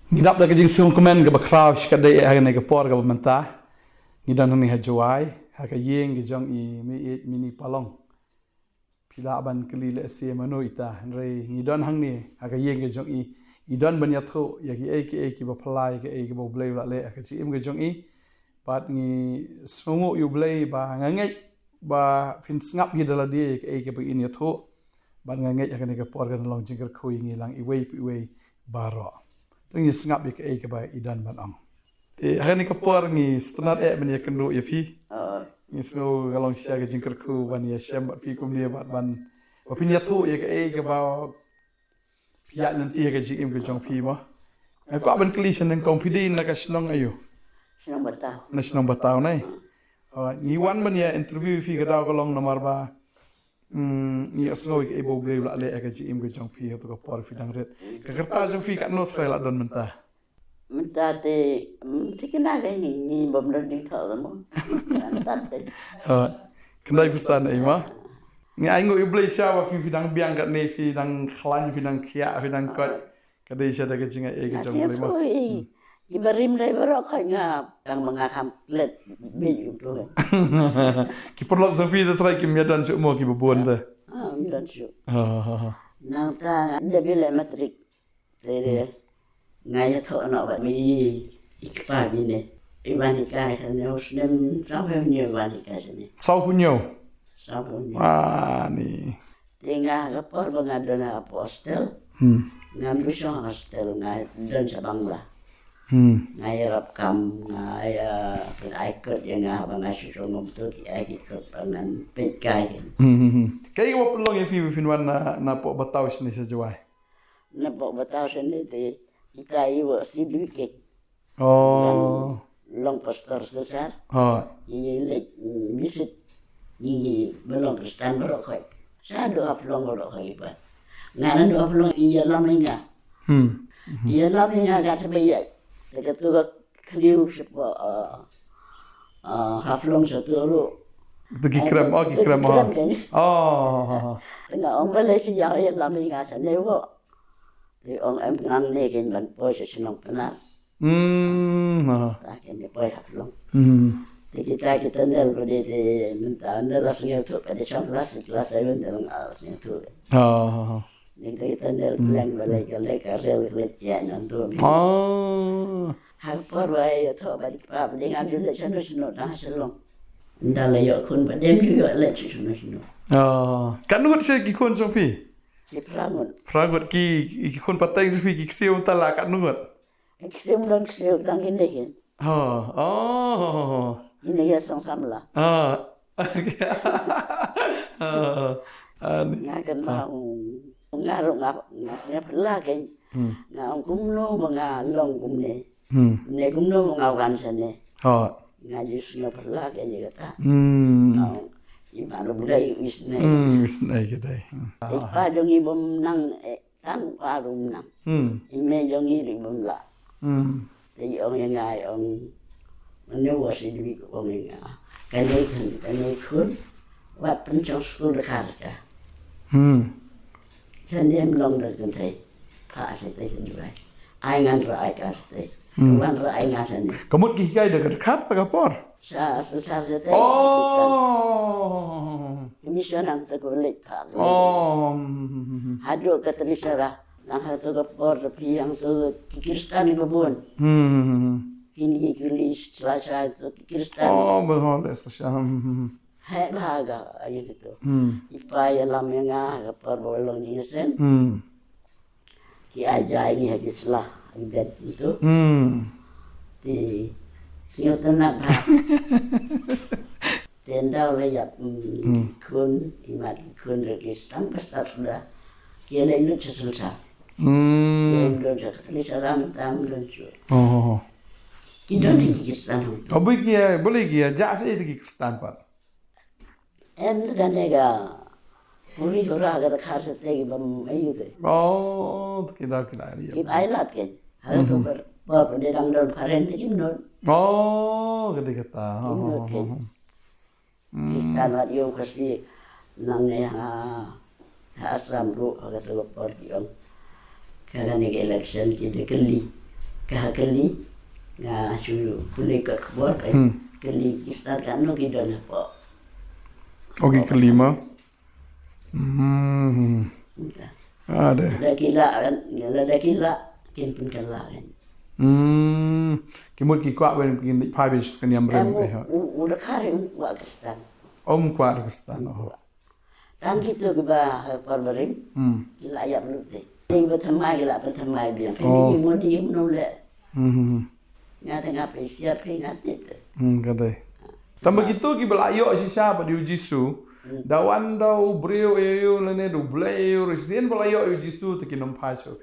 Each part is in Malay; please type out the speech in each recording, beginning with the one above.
Ngidap dah kejing sung komen ke bakraw shkadai hari ni ke por ke Bantei. Ngidan ni hajuai, haka yeng ke jong I Meiieit mini Palong. Phla ban keli le se mano ita re ngidan hang ni haka yeng ke jong I idan ban yatho ya ki ba phla ke U Blei la le ka chi im ke jong I pat ngi songo U Blei ba ngangai ba fin ngap hi dala di ke ba in yatho ban ngangai haka ni ke por ke long jingker khui ngi lang iwei baro. Teng ngap ke ba idan ban ang. Hari ni kapor ni setenat ban ya kendo ya pi. Ni so galong sia ke jingker ku ban ya syam pi kum ni ban pin ya thu ya ke ba pia nanti ya ke jing ke jong pi mo. Ko ban klishen nang confident la ka Shillong ayo. Shillong batao nai. Ni wan ban ya interview fi ke daw galong nomor ba. Ni asno ke U Blei la le ka jing ke jong pi to kapor fi dang ret. Ka kerta jong fi ka no trail la don mentah. Mentate, kena kan ni bomdon di thau mo. Mentate. Kendai pesan ai mah. Ni ai ngoi U Blei sia wa fi dang biang kat ni fi dang khlan fi dang khia fi dang kot. Kadai sia dak jinga ke jong Blei mah. Di barim dai barok nga kang mangakam let bi tu. Ki perlok so fi de trai ki medan su mo ki bubun de. Medan su. Nang ta dia bila matrik. Tere ngay thọ nọ bạn mi ikpa đi này iban ikai thì nếu xem sáu bao nhiêu iban ikai này Sau nhiều ni thì nga cái por bằng nga đơn apostel nga bisa hostel nga đơn sa bangla ngay rap kam ngay ai cất yang nga bằng nga susun ngom tu ai cất bằng pekai cái pelong yang fi finwan na po batao sini sejuai na po batao sini thì ikai wa sibiket long pastor sesar le visit ni belong Kristen belok kai sa do aflong belok kai ba ngana do aflong iya lamlinga iya lamlinga ga sebaya ke tu ga kliu sepa haflong saturu tu kikrem na ong bale si ya lamlinga sa newo thì ông em ngang này cái mình bơi sẽ Shillong pernah, tak ini bơi hấp long, thì kita nel pada thì mình ta nel rasanya tu pada kelas saya dalam rasanya tu, jadi kita nel plan balik karel ya nanti, hal perway tu balik apa dengan juga Shillong dah Shillong, dah layak kun pada dem juga lek Shillong. Kan nut saya kikun sompi. Prangut ki kon patay sa fi ki siom tala kat nungot. Siom lang ini kan. Ini ya song samla. Ngakan ngaruh ngasnya phla kan. Ngau kumno mengalong kumne. Ne kumno mengawan sane. Ngajis no phla kan je kata. Ibaru budai wisnai. Wisnai kedai. Ipa jong ibom nang tan parum nang. Ime jong ibom la. Jadi orang yang ngai orang menyewa sendiri orang yang kani kun wat pencang school dekat ka. Jadi melong dekat thai. Pak saya sendiri. Ai ngan rai ka sai. Wan rai ngasan. Kamut ki kai dekat tak apor. Sa teh. Misi nang sekolah pak. Hadu kata misara nang hatu kapor piang tu Kristen ibun. Ini tulis Selasa itu Kristen. Betul Selasa. Hai bahaga aja gitu. Ipa ya lamnya kapor bolong jisen. Ki aja ini habislah ibad itu. Di siang tenang bah. Tenda oleh ya kun imat kun Kristen pasal sudah kira itu selesai. Dia dah salam tam luncu. Kita ni Kristen. Boleh kia jas itu Kristen pak. Em kan ega puri hora agar khas tegi bam ayu tu. Kita dia. Kita ailat kan. Harus ber pedang don parent kimnon. Gede kata. Kristen wat yo kasi nang asram ru agar tu pergi om. Kalau ni election kita keli. kahakali nga sulu pulih kat kebor kan kali kistar kan no kita apa Okey kelima. Ada. Ada kila kan, ada kila kin pun kala kan. Kimut ki kwa ben kin pai bis kan yam rem eh. Udah kari wa kistan. Kwa Pakistan. Tan gitu ke ba parbarim. Kila ayam lu teh. Ni berthamai kila berthamai biang. Ini mau di nongleh. Ngata ngapa siap ngati. Kadai. Tambah gitu ki belayo si siapa di U Jisu. Dawan dau brio eu lene du Blei eu resien belayo U Jisu te kinom pacho.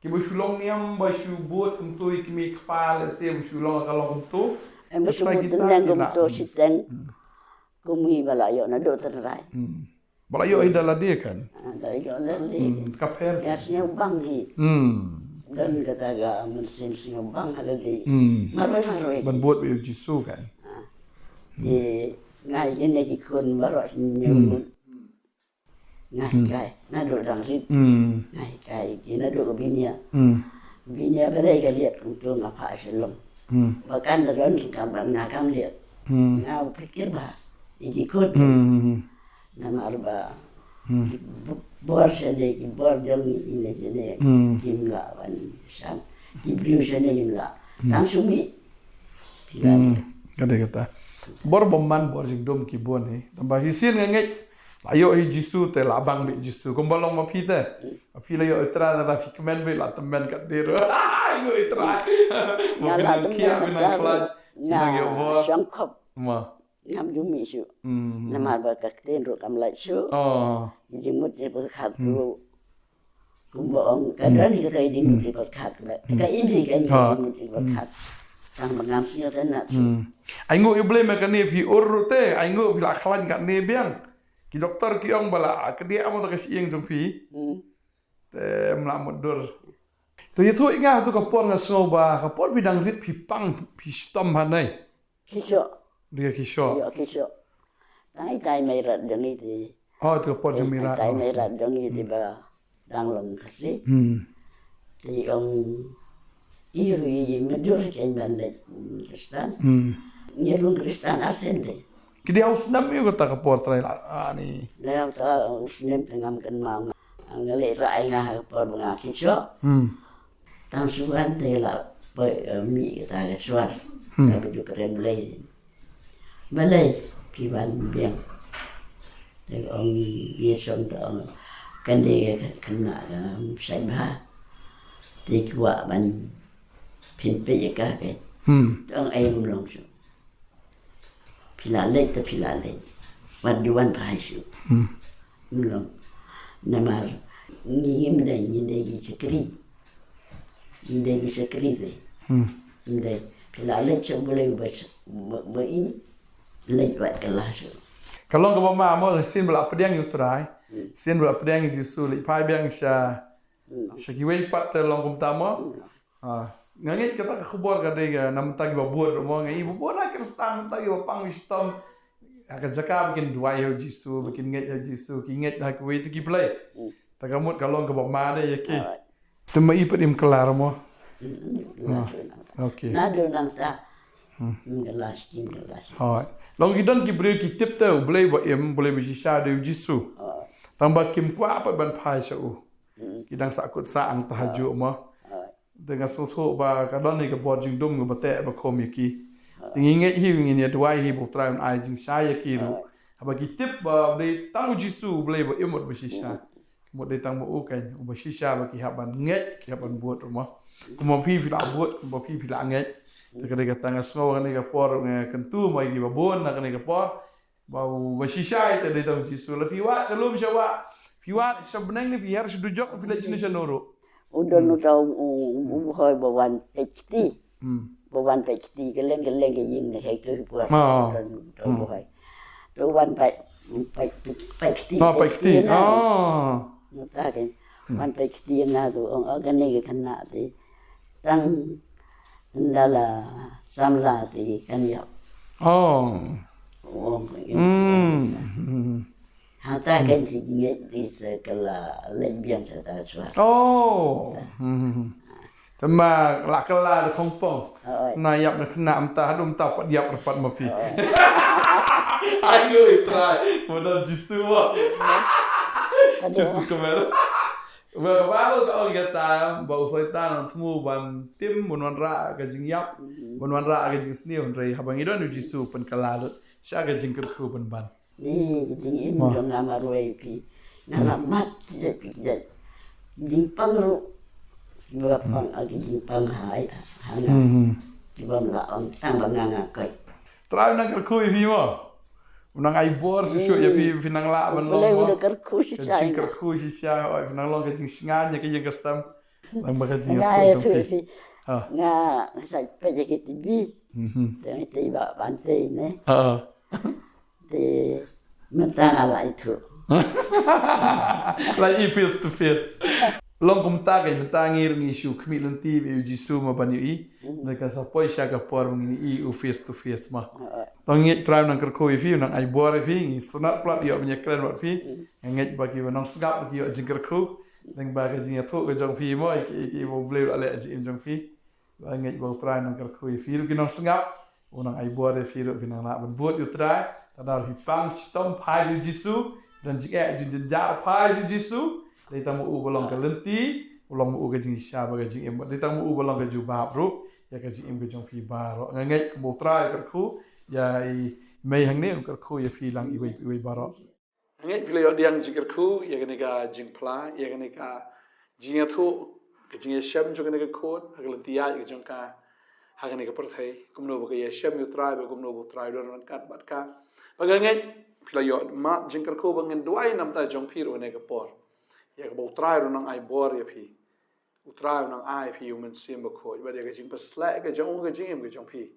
Ki bu Shillong niam ba shu bot untuk ki mi kpal se bu Shillong kalau untuk. Em shu tenang untuk siteng. Kumi belayo na do terai. Belayo idala dia kan. Dari jolali. Kaper. Gasnya bang hi. Dan kata ga mesin singa bang ada di. Maroi. Ban buat U Jisu kan. Di ngai ini di kun baru nyumun ngai kai nado dang rit ngai kai ini nado binia binia berai ka lihat untuk ngapa Shillong bahkan dalam kabar ngakam lihat ngau pikir bah di kun nama arba bor sene bor jong ini sene Jingphla wan sam Jibril sene Jingphla langsung pilih kata bor bomman bor jingdom ki bon he tambah hisin ngai ayo hi Jisu te labang bi Jisu kombalong ma pita apila yo itra da fi kemen bi la temen kat dir ayo itra mo finan kia binan klan nang yo bor Jingkhop ma ngam jumi su nama ba ka ten ro kam lai su jimut je berkat tu kumbong kadang ni kata jimut je berkat ka ini kan jimut je berkat tang mengamsinya tenak Aingo U Blei makan ni pi urute, aingo bila klan kat ni biang. Ki doktor ki ong bala, ke dia amo tak siang jong pi. Te melamut dur. Tu itu ingat tu kapor ngasoba, kapor bidang rit pi pang pi stom hanai. Kisho. Dia kisho. Ya kisho. Tai Meiieit dong itu. Oh tu kapor jemira. Tai Meiieit dong itu ba danglong kasih. Ti ong iri medur kan balik Kristen. Nyelung Kristen asen deh. Kidi aus nam yo kata kapor trai ni. Leo ta usnem tengam kan mam. Ngale rai ngah kapor ngaki so. Tang suan de la mi ta ga suar. Ta bu keren Blei. Blei pi ban biang. De ong ye som ta kan de kena sai ba. Ti kwa ban pin pe ka ke. Tong em long so. Phla wat duan pai su long namar ni gi sekri le inde phla le so boleh ba in le wat kelas Kalau ke mama mo sin bela pedang yu trai. Sin bela pedang yu Jisu li pai biang sha kiwei pat long kum tama. Ngangit kata khubor ka dega nam tagi babur mo ngai babur na Kristen tagi pang wisdom akan zakam bikin dua U Jisu bikin ngai U Jisu kinget dah kuwi tu ki Blei tagamut kalong ke bama de yaki temai pedim kelar mo okey nado nang sa gelas hai long gidon ki Blei ki tip tu Blei ba boleh bisisa de U Jisu tambah kim kwa apa ban pai sa kidang sakut saang tahajud mo dengan soso ba kadon ni ke bor jingdom ke bate ba komiki tinginget hi ngin ya dua hi bu trai ai jing saya kiru aba kitip ba de tang U Jisu Blei ba imot besisa mo de tang mo kan ba sisa ba ki haban nget ki haban buat rumah kuma pi fila buat kuma pi fila nget te ka de tang sno kan ke por kentu mai ki ba bon na kan ke por ba sisa te de tang U Jisu la fiwa salum shawa fiwa sebenarnya ni fi harus dujok fila jenis noro Udon utau hoi bawan pekti. Bawan pekti keleng ke yin ne hai tu buat. Udon hoi. Bawan pekti. Pekti. Nota kan. Wan pekti na tu ang kan ni kena ti. Tang ndala samla ti kan ya. Hata kan si nget di sekala lebian serta suara. Tama lakala de kongpong. Na yap na kena amta hadum ta pat yap rapat mapi. Ayo try. Modal jisu wa. Jisu kamera. Baru kau kata bau soitan temu ban tim bonwan ra ka jing yap. Bonwan ra ka jing sni on rei habang idon jisu pen kalalut. Sya ka jing kerku pen ban. Ni jing im jong nama ruai pi. Ngalamat je Jingphla ru. Berapang agi Jingphla hai hanga. Dibam la on sang banganga kai. Try nang kerku fi mo. Unang ai bor su ya fi nang la ban long. Boleh udah kerku si saya. Jing kerku si sia oi nang long ka jing singanya ka jing kasam. Nang ba ka jing tu jong fi. Nga sa peje ke tibi. Dan itu iba Bantei ne. De mentang ala itu. Like face to face. Long kum ta kai mentang ngir ngi shu khmi lan ti U Jisu ma ban i. Na ka sa poi sha ka por ngi u face to face ma. Tong ngi try nang kerku fi nang ai bor fi ngi sunat plat yo nya kren wat fi. Ngi ba ki nang sgap ki yo jing kerku. Nang ba ka jing thu ka jong fi mo ki U Blei ale jing jong fi. Ba ngi ba try nang kerku fi ki nang sgap. Unang ai bor fi ro fi nang la ban buat yu try. Tadar hi pang chitom pai U Jisu dan jing jing jar pai U Jisu. Dai tamu u bolong ka lenti, bolong u ka jing sha ba ka jing em. Dai tamu u bolong ka ju ba bro, ya ka jing em ka jong fi ba ro. Ngai ka mo try ka khu, ya i mei hang ne ka khu ya fi lang i wei ba ro. Ngai fi le yo diang jing ka khu, ya ka ne ka Jingphla, ya ka ne ka jing thu, ka jing shem jo ka ne ka khon, ka lenti ya ka jong ka ha ka ne ka perthai, kum no ba ka ya shem yu try ba kum no ba try do ran kat bat ka. Ba ngai fi le yo ma jing ka khu ba ngen duai nam ta jong fi ro ne ka por. Ya ka bau try ro nang ai bor ya phi u try nang ai phi human sim ba khoi ba de ka jing phla ka jong ka jing em ka jong phi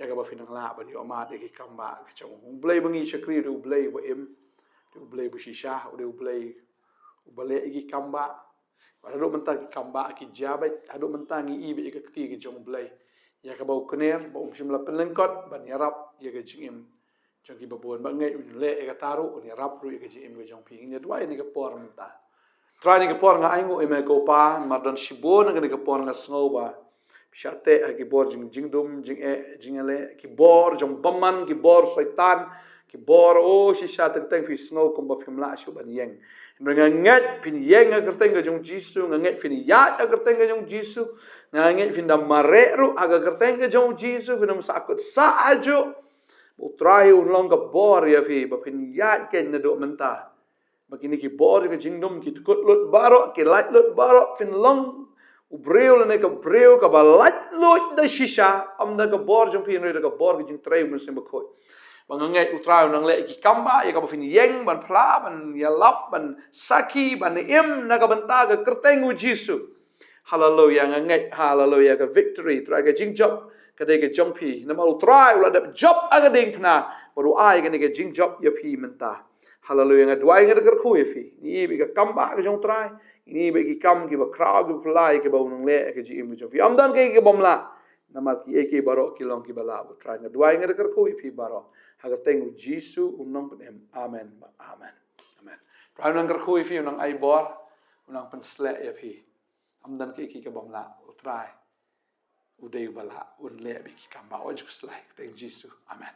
ya ka ba phi nang la ba ni ma de ki kam ba ka jong U Blei bangi chakri U Blei ba em U Blei bu shisha U Blei U bale ki kam ba do menta ki kam ba ki jabat ado menta ngi i be ka ti ki jong Blei ya ka bau kner ba sim la pelengkot ban yarap ya ka jing em jong ki ba bon ba ngai le ka taru ni rap ru ka jing em ka jong phi ni dwai ni ka por menta. Try ni kapor nga aingo ime ko pa mardan shibon nga ni kapor nga sngoba shate ki bor jing dum jing ele ki bor jong baman ki bor saitan ki bor o shi shate teng fi snow kum ba phimla shu ban yeng nga nget pin yeng nga kerteng ga jong Jisu nga nget fin ya ga kerteng ga jong Jisu nga nget fin da mareru aga kerteng ga jong Jisu fin sakut sa ajo utrai un ka bor ya fi ba fin ya ken na do menta. Begini ki bor ke jingdom ki kut lut baro ki light lut baro fin long u breu le ka breu ka ba light lut da shisha am da ka bor jong pin re ka bor ki jing trei mun sim ko bangangai u trau nang le ki kamba ya ka fin yeng ban phla ban ya lap ban saki ban im na ka banta ka kerteng U Jisu hallelujah ngai hallelujah ka victory tra ka jing job ka de ka jong pi na ma u trau la da job aga ding na baru ai ka ne ka jing job ya pi menta. Hallelujah nga dwai nga degar khu fi ni bi ka kamba ka jong trai ni bi ki kam ki ba crowd ki fly ki ba unang le ka ji im jong fi amdan ke ki bomla namal ki eke baro ki long ki bala bu trai nga dwai nga degar khu fi baro hagar teng U Jisu unang pen amen amen amen trai nang gar khu fi unang ai bor unang pen sle ya fi amdan ke ki bomla u trai u de bala un le bi ki kamba o just like teng Jisu amen.